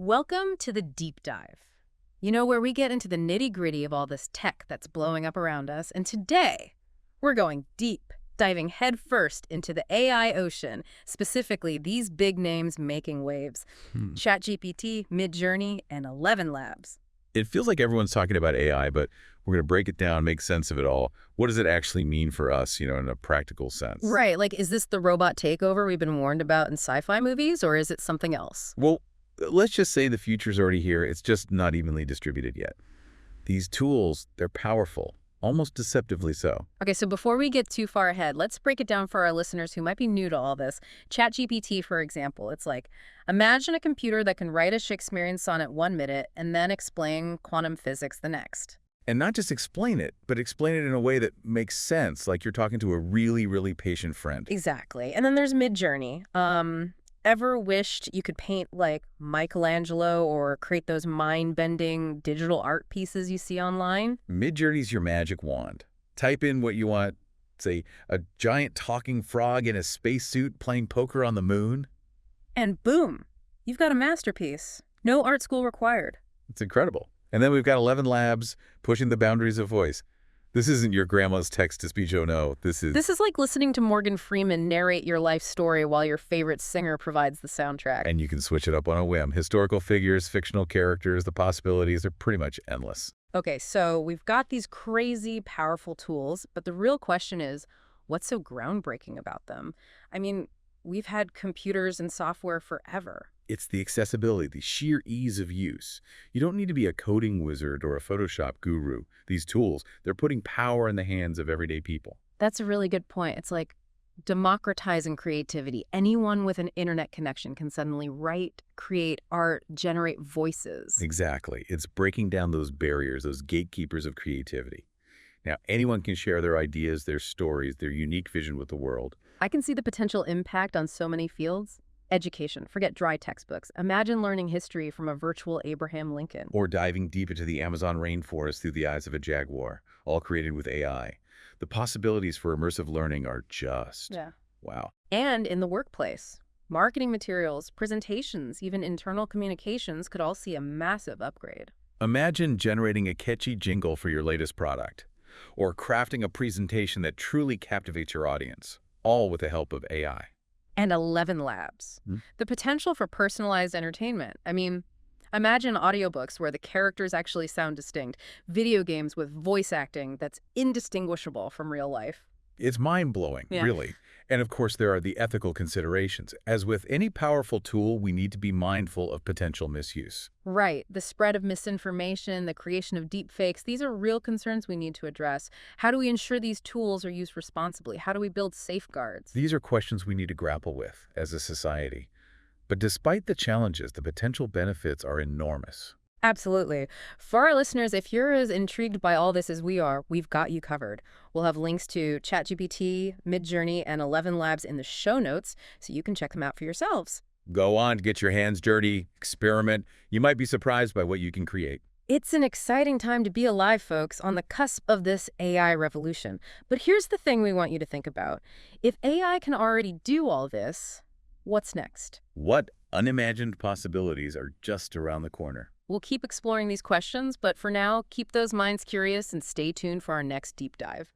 Welcome to the deep dive. Where we get into the nitty-gritty of all this tech that's blowing up around us. And today, we're going deep, diving headfirst into the AI ocean, specifically these big names making waves. Hmm. ChatGPT, Midjourney, and 11 Labs. It feels like everyone's talking about AI, but we're going to break it down, make sense of it all. What does it actually mean for us, in a practical sense? Right, like is this the robot takeover we've been warned about in sci-fi movies, or is it something else? Well, let's just say the future's already here. It's just not evenly distributed yet. These tools, they're powerful, almost deceptively so. Okay, so before we get too far ahead, let's break it down for our listeners who might be new to all this. ChatGPT, for example, it's like, imagine a computer that can write a Shakespearean sonnet 1 minute and then explain quantum physics the next. And not just explain it, but explain it in a way that makes sense, like you're talking to a really, really patient friend. Exactly. And then there's Midjourney. Ever wished you could paint like Michelangelo or create those mind-bending digital art pieces you see online? Midjourney's your magic wand. Type in what you want, say, a giant talking frog in a spacesuit playing poker on the moon. And boom, you've got a masterpiece. No art school required. It's incredible. And then we've got 11 Labs pushing the boundaries of voice. This isn't your grandma's text-to-speech, oh no. This is like listening to Morgan Freeman narrate your life story while your favorite singer provides the soundtrack. And you can switch it up on a whim. Historical figures, fictional characters, the possibilities are pretty much endless. Okay, so we've got these crazy, powerful tools, but the real question is, what's so groundbreaking about them? I mean, we've had computers and software forever. It's the accessibility, the sheer ease of use. You don't need to be a coding wizard or a Photoshop guru. These tools, they're putting power in the hands of everyday people. That's a really good point. It's like democratizing creativity. Anyone with an internet connection can suddenly write, create art, generate voices. Exactly. It's breaking down those barriers, those gatekeepers of creativity. Now, anyone can share their ideas, their stories, their unique vision with the world. I can see the potential impact on so many fields. Education, forget dry textbooks. Imagine learning history from a virtual Abraham Lincoln. Or diving deep into the Amazon rainforest through the eyes of a jaguar, all created with AI. The possibilities for immersive learning are just, wow. And in the workplace, marketing materials, presentations, even internal communications could all see a massive upgrade. Imagine generating a catchy jingle for your latest product, or crafting a presentation that truly captivates your audience, all with the help of AI. And 11 Labs. The potential for personalized entertainment. I mean, imagine audiobooks where the characters actually sound distinct, video games with voice acting that's indistinguishable from real life. It's mind-blowing, really. And of course, there are the ethical considerations. As with any powerful tool, we need to be mindful of potential misuse. Right. The spread of misinformation, the creation of deepfakes, these are real concerns we need to address. How do we ensure these tools are used responsibly? How do we build safeguards? These are questions we need to grapple with as a society. But despite the challenges, the potential benefits are enormous. Absolutely. For our listeners, if you're as intrigued by all this as we are, we've got you covered. We'll have links to ChatGPT, Midjourney, and 11 Labs in the show notes, so you can check them out for yourselves. Go on, get your hands dirty, experiment. You might be surprised by what you can create. It's an exciting time to be alive, folks, on the cusp of this AI revolution. But here's the thing we want you to think about. If AI can already do all this, what's next? What unimagined possibilities are just around the corner? We'll keep exploring these questions, but for now, keep those minds curious and stay tuned for our next deep dive.